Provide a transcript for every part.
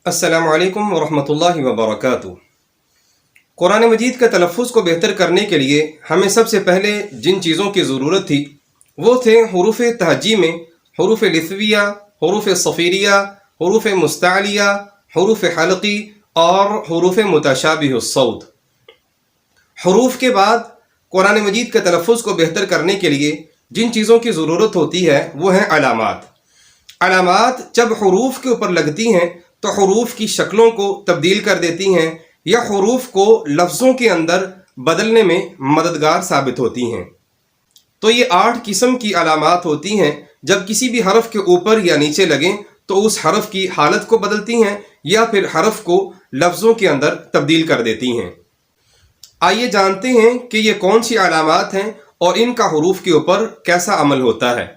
السلام علیکم ورحمۃ اللہ وبرکاتہ۔ قرآن مجید کا تلفظ کو بہتر کرنے کے لیے ہمیں سب سے پہلے جن چیزوں کی ضرورت تھی وہ تھے حروف تہجی میں حروف لثویہ، حروف صفیریہ، حروف مستعلیہ، حروف حلقی اور حروف متشابہ الصوت۔ حروف کے بعد قرآن مجید کے تلفظ کو بہتر کرنے کے لیے جن چیزوں کی ضرورت ہوتی ہے وہ ہیں علامات۔ علامات جب حروف کے اوپر لگتی ہیں تو حروف کی شکلوں کو تبدیل کر دیتی ہیں یا حروف کو لفظوں کے اندر بدلنے میں مددگار ثابت ہوتی ہیں۔ تو یہ 8 قسم کی علامات ہوتی ہیں، جب کسی بھی حرف کے اوپر یا نیچے لگیں تو اس حرف کی حالت کو بدلتی ہیں یا پھر حرف کو لفظوں کے اندر تبدیل کر دیتی ہیں۔ آئیے جانتے ہیں کہ یہ کون سی علامات ہیں اور ان کا حروف کے اوپر کیسا عمل ہوتا ہے۔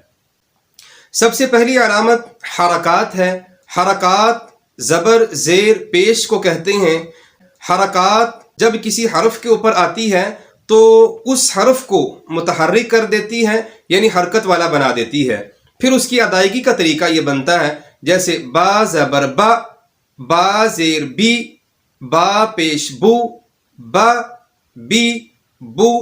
سب سے پہلی علامت حرکات ہے۔ حرکات زبر زیر پیش کو کہتے ہیں۔ حرکات جب کسی حرف کے اوپر آتی ہے تو اس حرف کو متحرک کر دیتی ہے، یعنی حرکت والا بنا دیتی ہے۔ پھر اس کی ادائیگی کا طریقہ یہ بنتا ہے، جیسے با زبر با، با زیر بی، با پیش بو، با بی بو۔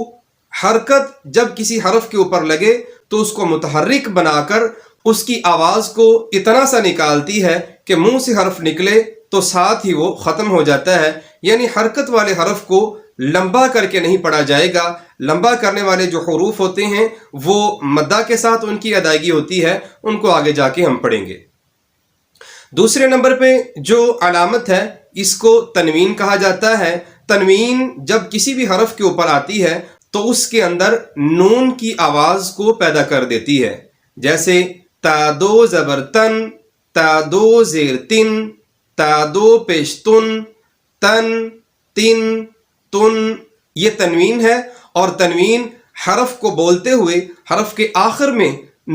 حرکت جب کسی حرف کے اوپر لگے تو اس کو متحرک بنا کر اس کی آواز کو اتنا سا نکالتی ہے کہ منہ سے حرف نکلے تو ساتھ ہی وہ ختم ہو جاتا ہے، یعنی حرکت والے حرف کو لمبا کر کے نہیں پڑھا جائے گا۔ لمبا کرنے والے جو حروف ہوتے ہیں وہ مدہ کے ساتھ ان کی ادائیگی ہوتی ہے، ان کو آگے جا کے ہم پڑھیں گے۔ دوسرے نمبر پہ جو علامت ہے اس کو تنوین کہا جاتا ہے۔ تنوین جب کسی بھی حرف کے اوپر آتی ہے تو اس کے اندر نون کی آواز کو پیدا کر دیتی ہے، جیسے تا دو زبر تن، تا دو زیر تن، تا دو پیش تن، تن تن تن۔ یہ تنوین ہے، اور تنوین حرف کو بولتے ہوئے حرف کے آخر میں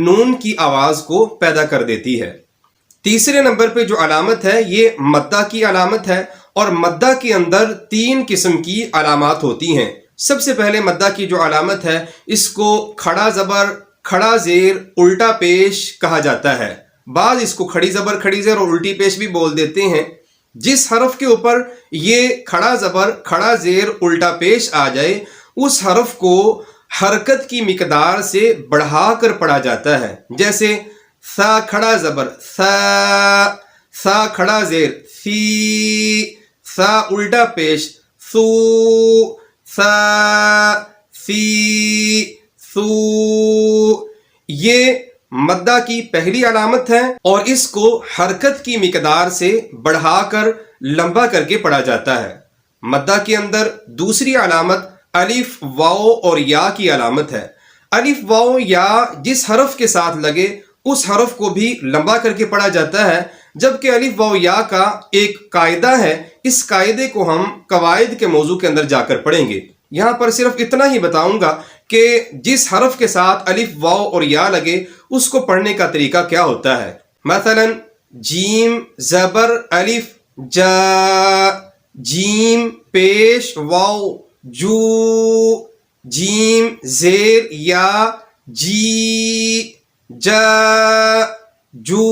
نون کی آواز کو پیدا کر دیتی ہے۔ تیسرے نمبر پہ جو علامت ہے یہ مدہ کی علامت ہے، اور مدہ کے اندر 3 قسم کی علامات ہوتی ہیں۔ سب سے پہلے مدہ کی جو علامت ہے اس کو کھڑا زبر کھڑا زیر الٹا پیش کہا جاتا ہے۔ بعض اس کو کھڑی زبر کھڑی زیر اور الٹی پیش بھی بول دیتے ہیں۔ جس حرف کے اوپر یہ کھڑا زبر کھڑا زیر الٹا پیش آ جائے اس حرف کو حرکت کی مقدار سے بڑھا کر پڑھا جاتا ہے، جیسے سا کھڑا زبر سا، سا کھڑا زیر سی، سا الٹا پیش سو، سا سی سو۔ یہ مدہ کی پہلی علامت ہے اور اس کو حرکت کی مقدار سے بڑھا کر لمبا کر کے پڑھا جاتا ہے۔ مدہ کے اندر دوسری علامت الف واو اور یا کی علامت ہے۔ الف واو یا جس حرف کے ساتھ لگے اس حرف کو بھی لمبا کر کے پڑھا جاتا ہے، جبکہ الف واو یا کا ایک قاعدہ ہے، اس قاعدے کو ہم قواعد کے موضوع کے اندر جا کر پڑھیں گے۔ یہاں پر صرف اتنا ہی بتاؤں گا کہ جس حرف کے ساتھ الف واو اور یا لگے اس کو پڑھنے کا طریقہ کیا ہوتا ہے۔ مثلا جیم زبر الف جا، جیم پیش واو جو، جیم زیر یا جی، جا جو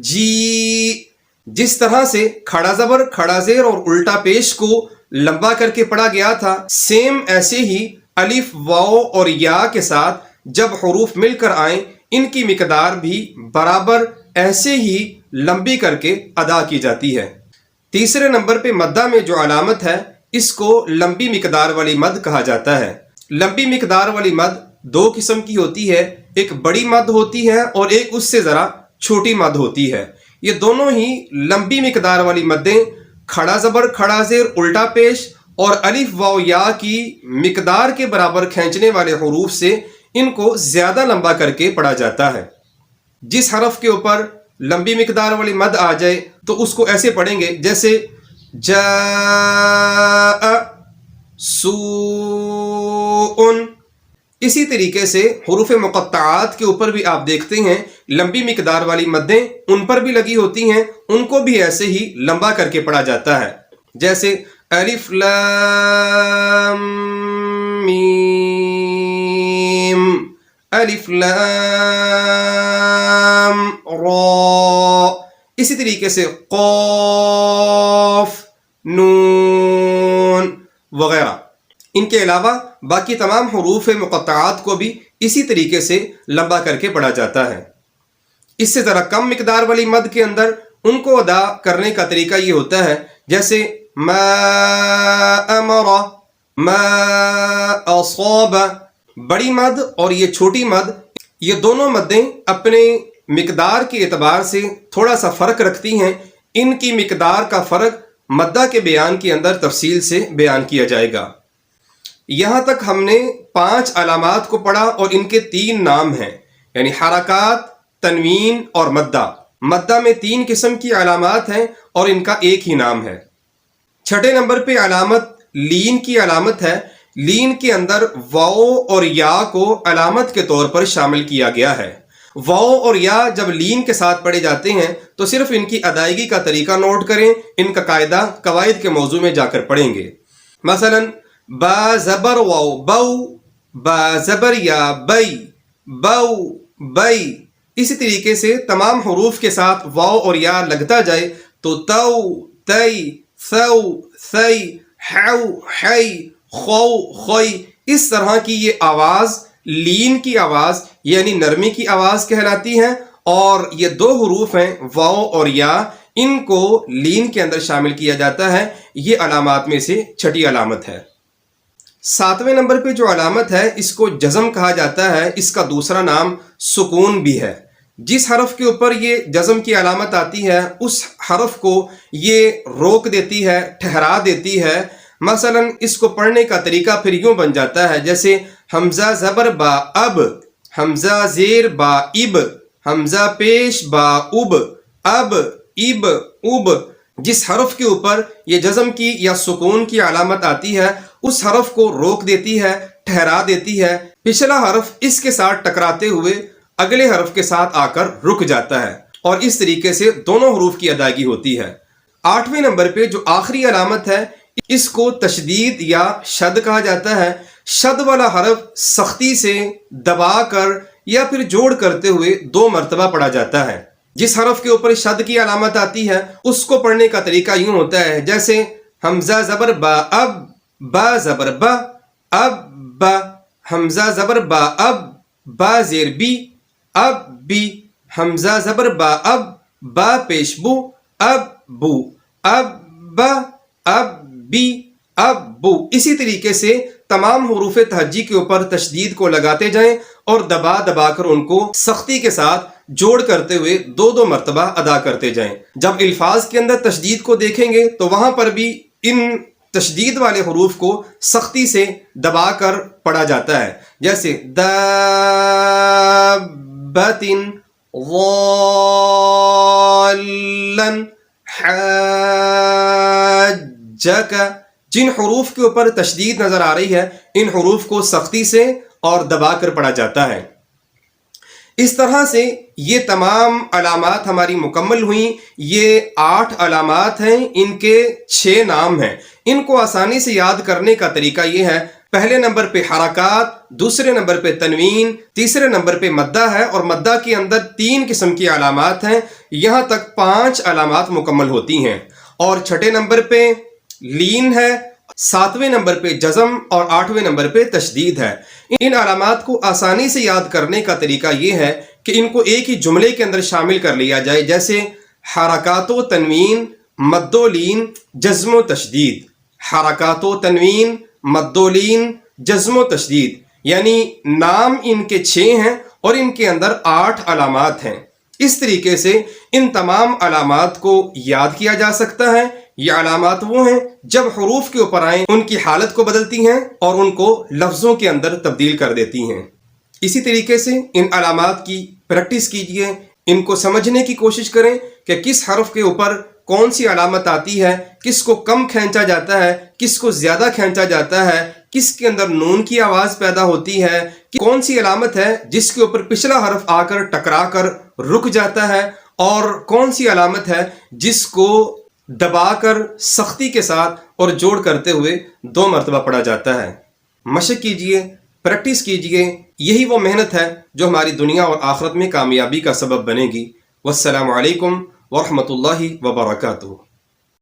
جی۔ جس طرح سے کھڑا زبر کھڑا زیر اور الٹا پیش کو لمبا کر کے پڑھا گیا تھا، سیم ایسے ہی الف واو اور یا کے ساتھ جب حروف مل کر آئیں ان کی مقدار بھی برابر ایسے ہی لمبی کر کے ادا کی جاتی ہے۔ تیسرے نمبر پہ مدہ میں جو علامت ہے اس کو لمبی مقدار والی مد کہا جاتا ہے۔ لمبی مقدار والی مد 2 قسم کی ہوتی ہے، ایک بڑی مد ہوتی ہے اور ایک اس سے ذرا چھوٹی مد ہوتی ہے۔ یہ دونوں ہی لمبی مقدار والی مدیں کھڑا زبر کھڑا زیر الٹا پیش اور الف واو یا کی مقدار کے برابر کھینچنے والے حروف سے ان کو زیادہ لمبا کر کے پڑھا جاتا ہے۔ جس حرف کے اوپر لمبی مقدار والی مد آ جائے تو اس کو ایسے پڑھیں گے، جیسے جاء سوء۔ اسی طریقے سے حروف مقطعات کے اوپر بھی آپ دیکھتے ہیں لمبی مقدار والی مدیں ان پر بھی لگی ہوتی ہیں، ان کو بھی ایسے ہی لمبا کر کے پڑھا جاتا ہے، جیسے الف لام میم، الف لام را۔ اسی طریقے سے قاف، نون وغیرہ. ان کے علاوہ باقی تمام حروف مقطعات کو بھی اسی طریقے سے لمبا کر کے پڑھا جاتا ہے. اس سے ذرا کم مقدار والی مد کے اندر ان کو ادا کرنے کا طریقہ یہ ہوتا ہے جیسے ما امر، ما اصاب. بڑی مد اور یہ چھوٹی مد، یہ دونوں مدیں اپنے مقدار کے اعتبار سے تھوڑا سا فرق رکھتی ہیں. ان کی مقدار کا فرق مدہ کے بیان کے اندر تفصیل سے بیان کیا جائے گا. یہاں تک ہم نے 5 علامات کو پڑھا اور ان کے 3 نام ہیں، یعنی حرکات، تنوین اور مدہ. مدہ میں 3 قسم کی علامات ہیں اور ان کا ایک ہی نام ہے. چھٹے نمبر پہ علامت لین کی علامت ہے. لین کے اندر واو اور یا کو علامت کے طور پر شامل کیا گیا ہے. واو اور یا جب لین کے ساتھ پڑھے جاتے ہیں تو صرف ان کی ادائیگی کا طریقہ نوٹ کریں. ان کا قاعدہ قواعد کے موضوع میں جا کر پڑھیں گے. مثلا با زبر واو بو، با زبر یا بئی بو بئی. اسی طریقے سے تمام حروف کے ساتھ واو اور یا لگتا جائے تو تو، تئی، ثو، ثئی، حو، حی، خو، خوئی. اس طرح کی یہ آواز لین کی آواز یعنی نرمی کی آواز کہلاتی ہے. اور یہ 2 حروف ہیں واو اور یا، ان کو لین کے اندر شامل کیا جاتا ہے. یہ علامات میں سے چھٹی علامت ہے. 7ویں نمبر پہ جو علامت ہے اس کو جزم کہا جاتا ہے. اس کا دوسرا نام سکون بھی ہے. جس حرف کے اوپر یہ جزم کی علامت آتی ہے اس حرف کو یہ روک دیتی ہے، ٹھہرا دیتی ہے. مثلا اس کو پڑھنے کا طریقہ پھر یوں بن جاتا ہے جیسے حمزہ زبر با اب، حمزہ زیر با اب، حمزہ پیش با اب، اب، اب، اب. جس حرف کے اوپر یہ جزم کی یا سکون کی علامت آتی ہے اس حرف کو روک دیتی ہے، ٹھہرا دیتی ہے. پچھلا حرف اس کے ساتھ ٹکراتے ہوئے اگلے حرف کے ساتھ آ کر رک جاتا ہے اور اس طریقے سے دونوں حروف کی ادائیگی ہوتی ہے. 8ویں نمبر پہ جو آخری علامت ہے اس کو تشدید یا شد کہا جاتا ہے. شد والا حرف سختی سے دبا کر یا پھر جوڑ کرتے ہوئے 2 مرتبہ پڑھا جاتا ہے. جس حرف کے اوپر شد کی علامت آتی ہے اس کو پڑھنے کا طریقہ یوں ہوتا ہے جیسے حمزہ زبر با اب، با زبر با، اب با، حمزہ زبر با اب، با زیر بی، اب بی، حمزہ زبر با اب، با پیش بو، اب بو، اب با، اب بی، اب بو. اسی طریقے سے تمام حروف تہجی کے اوپر تشدید کو لگاتے جائیں اور دبا دبا کر ان کو سختی کے ساتھ جوڑ کرتے ہوئے 2 مرتبہ ادا کرتے جائیں. جب الفاظ کے اندر تشدید کو دیکھیں گے تو وہاں پر بھی ان تشدید والے حروف کو سختی سے دبا کر پڑھا جاتا ہے جیسے دابتن، ضالن، حاجک. جن حروف کے اوپر تشدید نظر آ رہی ہے ان حروف کو سختی سے اور دبا کر پڑھا جاتا ہے. اس طرح سے یہ تمام علامات ہماری مکمل ہوئیں. یہ 8 علامات ہیں، ان کے 6 نام ہیں. ان کو آسانی سے یاد کرنے کا طریقہ یہ ہے، پہلے نمبر پہ حرکات، دوسرے نمبر پہ تنوین، تیسرے نمبر پہ مدہ ہے اور مدہ کے اندر 3 قسم کی علامات ہیں. یہاں تک 5 علامات مکمل ہوتی ہیں. اور چھٹے نمبر پہ لین ہے، 7ویں نمبر پہ جزم اور 8ویں نمبر پہ تشدید ہے. ان علامات کو آسانی سے یاد کرنے کا طریقہ یہ ہے کہ ان کو ایک ہی جملے کے اندر شامل کر لیا جائے جیسے حرکات و تنوین، مد و لین، جزم و تشدید. حرکات و تنوین، مد و لین، جزم و تشدید. یعنی نام ان کے 6 ہیں اور ان کے اندر 8 علامات ہیں. اس طریقے سے ان تمام علامات کو یاد کیا جا سکتا ہے. یہ علامات وہ ہیں جب حروف کے اوپر آئیں ان کی حالت کو بدلتی ہیں اور ان کو لفظوں کے اندر تبدیل کر دیتی ہیں. اسی طریقے سے ان علامات کی پریکٹس کیجئے، ان کو سمجھنے کی کوشش کریں کہ کس حرف کے اوپر کون سی علامت آتی ہے، کس کو کم کھینچا جاتا ہے، کس کو زیادہ کھینچا جاتا ہے، کس کے اندر نون کی آواز پیدا ہوتی ہے، کون سی علامت ہے جس کے اوپر پچھلا حرف آ کر ٹکرا کر رک جاتا ہے، اور کون سی علامت ہے جس کو دبا کر سختی کے ساتھ اور جوڑ کرتے ہوئے 2 مرتبہ پڑھا جاتا ہے. مشق کیجئے، پریکٹس کیجئے. یہی وہ محنت ہے جو ہماری دنیا اور آخرت میں کامیابی کا سبب بنے گی. والسلام علیکم ورحمۃ اللہ وبرکاتہ۔